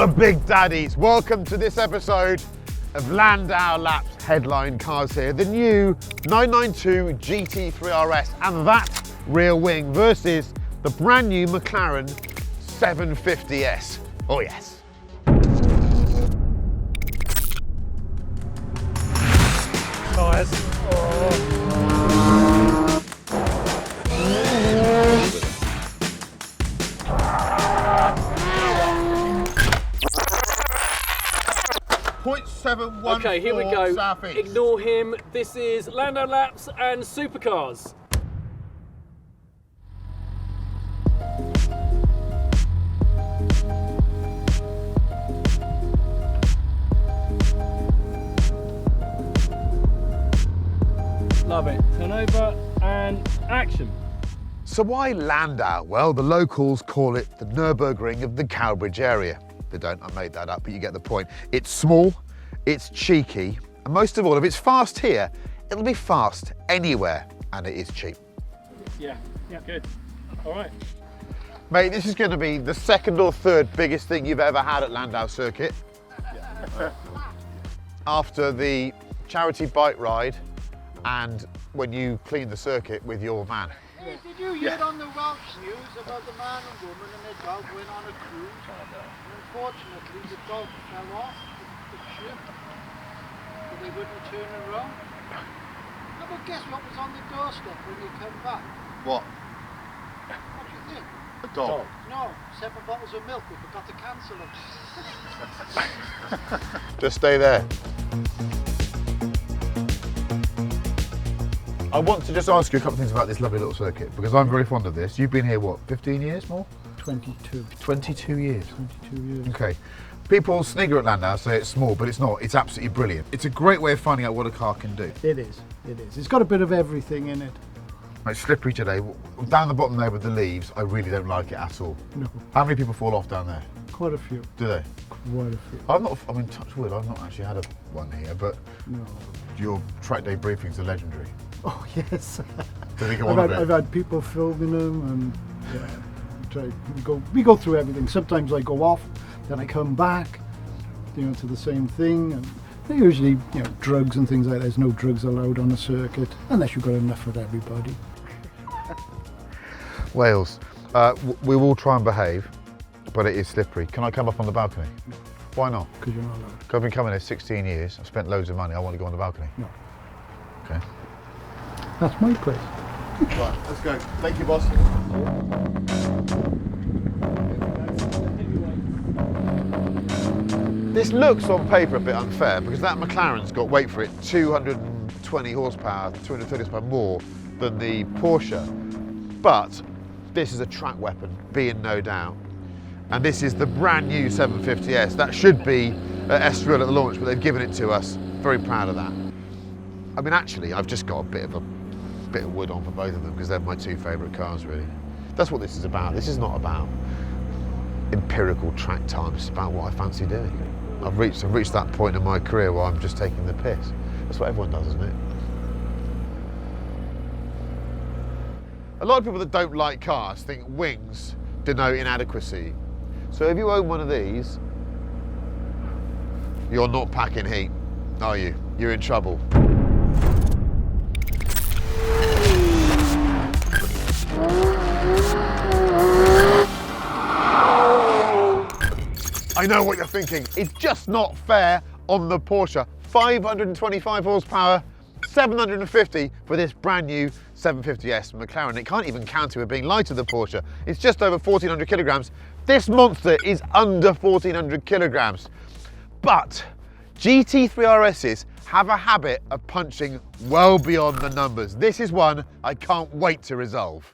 the big daddies. Welcome to this episode of Llandow Laps headline cars here. The new 992 GT3 RS and that rear wing versus the brand new McLaren 750S. Oh yes. Nice. Oh. 0.714 Okay, here we go. Southeast. Ignore him. This is Llandow Laps and supercars. Love it. Turn over and action. So why Llandow? Well, the locals call it the Nürburgring of the Cowbridge area. They don't, I made that up, but you get the point. It's small, it's cheeky, and most of all, if it's fast here, it'll be fast anywhere, and it is cheap. Yeah, good. All right. Mate, this is going to be the second or third biggest thing you've ever had at Llandow Circuit. After the charity bike ride and when you cleaned the circuit with your van. Hey, did you hear on the Welsh news about the man and woman and their dog went on a cruise? Unfortunately, the dog fell off the ship, but they wouldn't turn around. No, but guess what was on the doorstep when they come back? What? What do you think? A dog? No, 7 bottles of milk. We forgot to cancel them. Just stay there. I want to just ask you a couple of things about this lovely little circuit, because I'm very fond of this. You've been here, what, 15 years more? 22. 22 years. 22 years. Okay. People snigger at Llandow, say it's small, but it's not. It's absolutely brilliant. It's a great way of finding out what a car can do. It is. It's got a bit of everything in it. It's slippery today. Down the bottom there with the leaves, I really don't like it at all. No. How many people fall off down there? Quite a few. Do they? Quite a few. I've not, I mean, touch wood, I've not actually had one here, but No. your track day briefings are legendary. Oh, yes. Do they go on a bit? I've had people filming them and we go through everything. Sometimes I go off, then I come back, to the same thing. And they're usually, drugs and things like that. There's no drugs allowed on the circuit, unless you've got enough for everybody. Wales, we will try and behave, but it is slippery. Can I come up on the balcony? No. Why not? Because you're not allowed. Because I've been coming here 16 years, I've spent loads of money, I want to go on the balcony. No. Okay. That's my place. Right, let's go. Thank you, boss. This looks on paper a bit unfair because that McLaren's got, wait for it, 220 horsepower, 230 horsepower more than the Porsche. But this is a track weapon, be in no doubt. And this is the brand new 750S. That should be Estoril at the launch, but they've given it to us. Very proud of that. I mean, actually, I've just got a bit of wood on for both of them because they're my two favourite cars, really. That's what this is about. This is not about empirical track time. It's about what I fancy doing. I've reached that point in my career where I'm just taking the piss. That's what everyone does, isn't it? A lot of people that don't like cars think wings denote inadequacy. So if you own one of these, you're not packing heat, are you? You're in trouble. I know what you're thinking. It's just not fair on the Porsche. 525 horsepower, 750 for this brand new 750S McLaren. It can't even counter with being lighter than Porsche. It's just over 1,400 kilograms. This monster is under 1,400 kilograms. But GT3 RSs have a habit of punching well beyond the numbers. This is one I can't wait to resolve.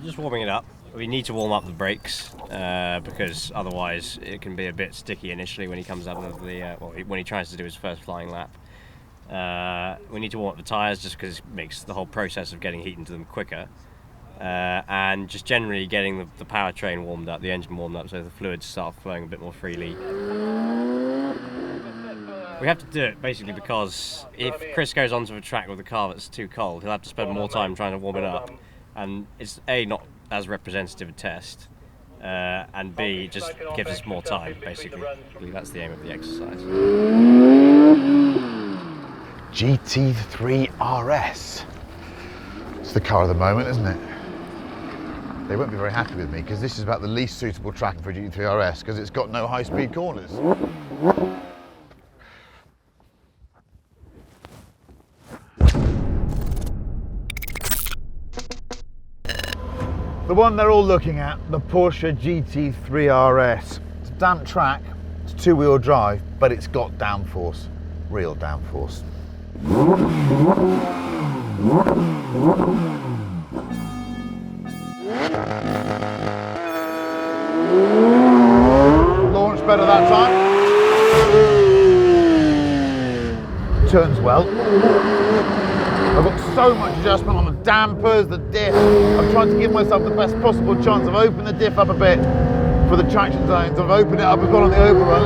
Just warming it up. We need to warm up the brakes because otherwise it can be a bit sticky initially when he comes up with the when he tries to do his first flying lap. We need to warm up the tyres just because it makes the whole process of getting heat into them quicker. And just generally getting the powertrain warmed up, the engine warmed up, so the fluids start flowing a bit more freely. We have to do it basically because if Chris goes onto a track with a car that's too cold, he'll have to spend more time trying to warm it up, and it's A, not as representative a test, and B, it just gives us more time, basically. I believe that's the aim of the exercise. GT3 RS. It's the car of the moment, isn't it? They won't be very happy with me because this is about the least suitable track for a GT3 RS because it's got no high-speed corners. The one they're all looking at, the Porsche GT3 RS. It's a damp track, it's two-wheel drive, but it's got downforce, real downforce. Launched better that time. Turns well. I've got so much adjustment on the dampers, the diff. I'm trying to give myself the best possible chance. I've opened the diff up a bit for the traction zones. I've opened it up, I've gone on the overrun.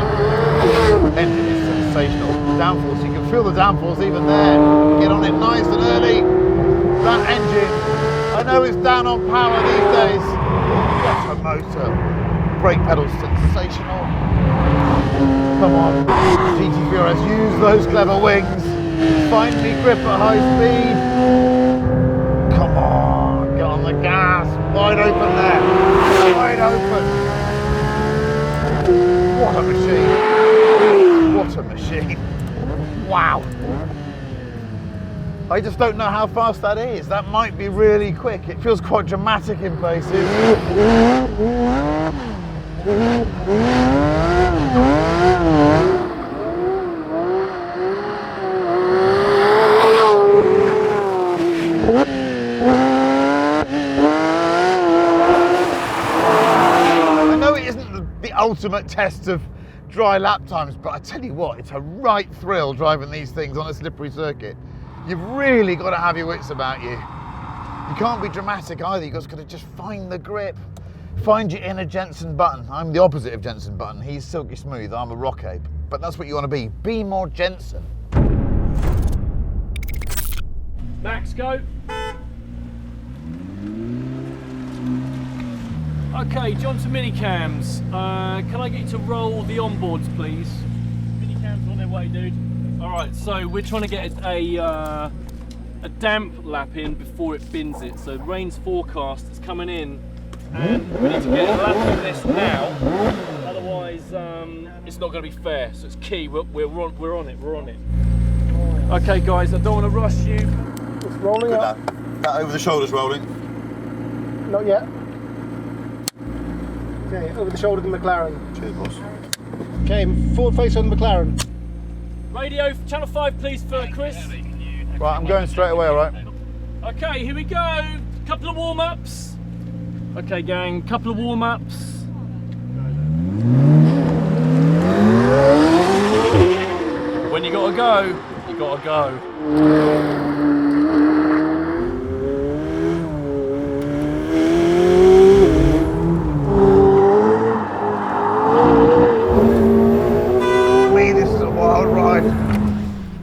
Engine is sensational. Downforce, you can feel the downforce even there. Get on it nice and early. That engine, I know it's down on power these days. What a motor. Brake pedals sensational. Come on, GT3 RS, use those clever wings. Find me grip at high speed. Come on, get on the gas. Wide open there. Wide open. What a machine. What a machine. Wow. I just don't know how fast that is. That might be really quick. It feels quite dramatic in places. Ultimate test of dry lap times, but I tell you what, it's a right thrill driving these things on a slippery circuit. You've really got to have your wits about you. You can't be dramatic either. You've got to just find the grip, find your inner Jensen Button. I'm the opposite of Jensen Button. He's silky smooth, I'm a rock ape, but that's what you want to be. Be more Jensen. Max, go. Okay, Johnson minicams. Can I get you to roll the onboards, please? Minicams on their way, dude. All right, so we're trying to get a damp lap in before it bins it. So rain's forecast is coming in, and we need to get a lap of this now. Otherwise, it's not going to be fair. So it's key. We're on it. Okay, guys, I don't want to rush you. It's rolling up. That over the shoulders rolling. Not yet. Okay, over the shoulder of the McLaren. Cheers, boss. Okay, forward face on the McLaren. Radio, channel 5 please for Chris. Right, I'm going straight away, all right? Okay, here we go. Couple of warm-ups. Okay, gang, couple of warm-ups. When you gotta go, you gotta go.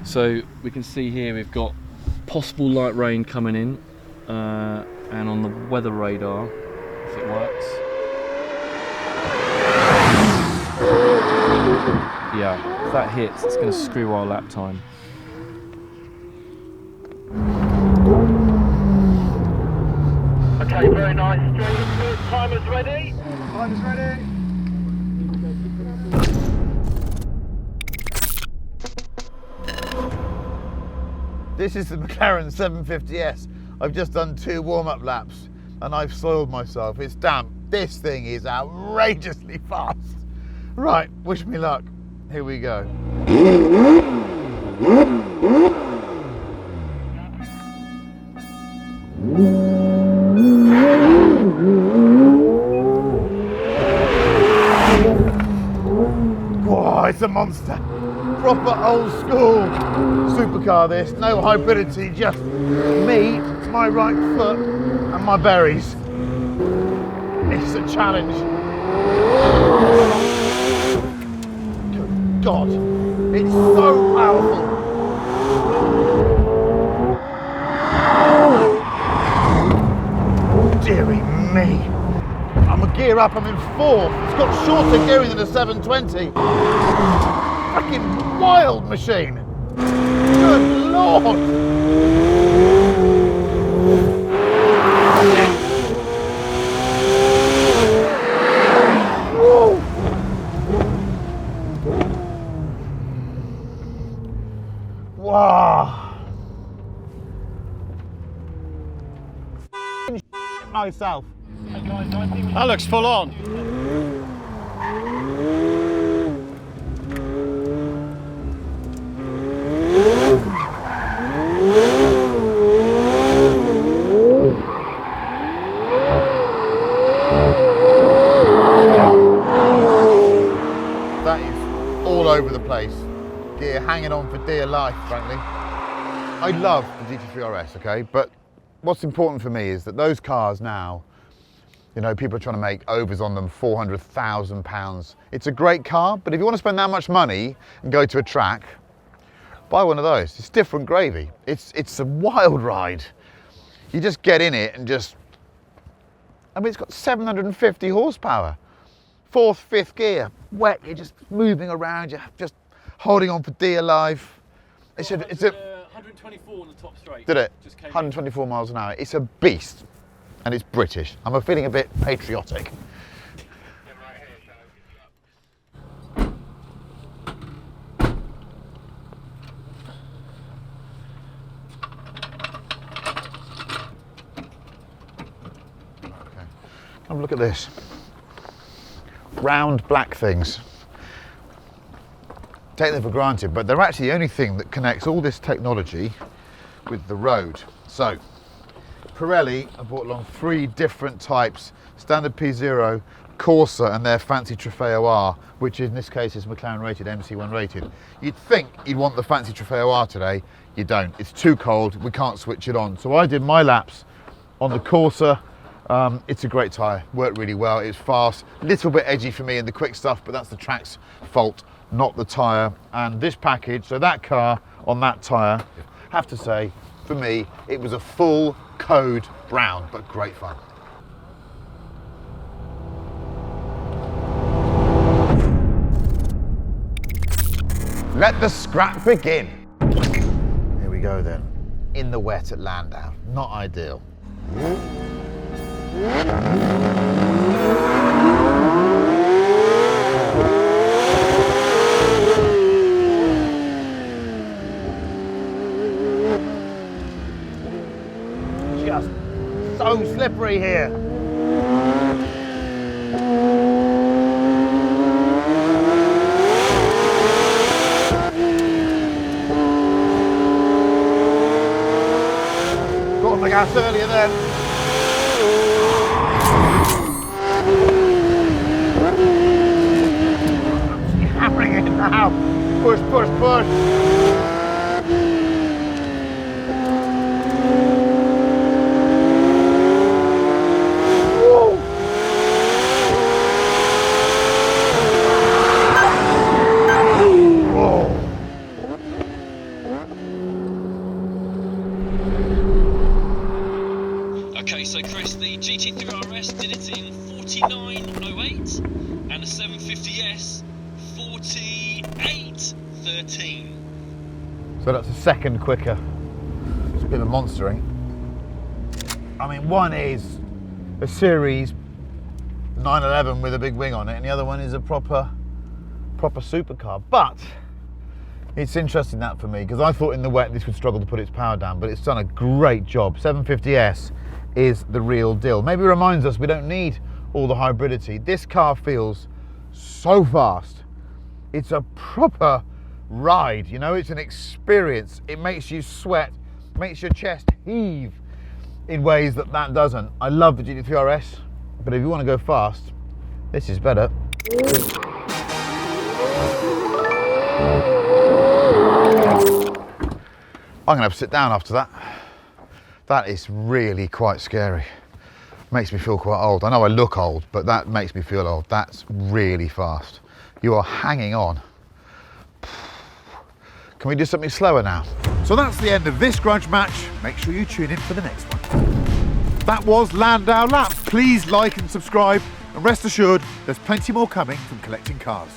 So we can see here we've got possible light rain coming in, and on the weather radar, if it works. Yeah, if that hits, it's going to screw our lap time. Okay, very nice. Straight. Timer's ready. Timer's ready. This is the McLaren 750S. I've just done 2 warm-up laps and I've soiled myself. It's damp. This thing is outrageously fast. Right, wish me luck. Here we go. Whoa, it's a monster. Proper old school supercar this, no hybridity, just me, my right foot and my berries. It's a challenge. Good God. It's so powerful. Deary me. I'm a gear up, I'm in 4th. It's got shorter gearing than a 720. Fucking wild machine. Good Lord. Woo. Wow. Myself. That looks full on. That is all over the place. Gear hanging on for dear life, frankly. I love the GT3 RS, okay, but what's important for me is that those cars now, you know, people are trying to make overs on them, £400,000. It's a great car, but if you want to spend that much money and go to a track, buy one of those. It's different gravy. It's a wild ride. You just get in it and just, I mean, it's got 750 horsepower. 4th, 5th gear, wet, you're just moving around, you're just holding on for dear life. It's a 124 on the top straight. Did it? Just came 124 miles an hour. It's a beast, and it's British. I'm feeling a bit patriotic. Okay. Have a look at this. Round black things. Take them for granted, but they're actually the only thing that connects all this technology with the road. So, Pirelli have brought along 3 different types: standard P0, Corsa, and their fancy Trofeo R, which in this case is McLaren rated, MC1 rated. You'd think you'd want the fancy Trofeo R today. You don't. It's too cold. We can't switch it on. So I did my laps on the Corsa. It's a great tyre. Worked really well. It was fast. A little bit edgy for me in the quick stuff, but that's the track's fault, not the tyre. And this package, so that car on that tyre, have to say, for me, it was a full code brown, but great fun. Let the scrap begin. Here we go then. In the wet at Llandow. Not ideal. Just so slippery here. Got on the gas earlier then. Hammering it now. Push, push, push. Whoa. Whoa. Okay, so Chris, the GT3 RS did it in 49.08 and the 750S 48.13. So that's a second quicker. It's a bit of monstering. I mean, one is a series 911 with a big wing on it, and the other one is a proper supercar. But it's interesting that for me, because I thought in the wet this would struggle to put its power down, but it's done a great job. 750S is the real deal. Maybe reminds us we don't need all the hybridity. This car feels so fast. It's a proper ride, you know, it's an experience. It makes you sweat, makes your chest heave in ways that doesn't. I love the GT3 RS, but if you want to go fast, this is better. I'm gonna have to sit down after that. That is really quite scary. Makes me feel quite old. I know I look old, but that makes me feel old. That's really fast. You are hanging on. Can we do something slower now? So that's the end of this grudge match. Make sure you tune in for the next one. That was Llandow Laps. Please like and subscribe, and rest assured there's plenty more coming from Collecting Cars.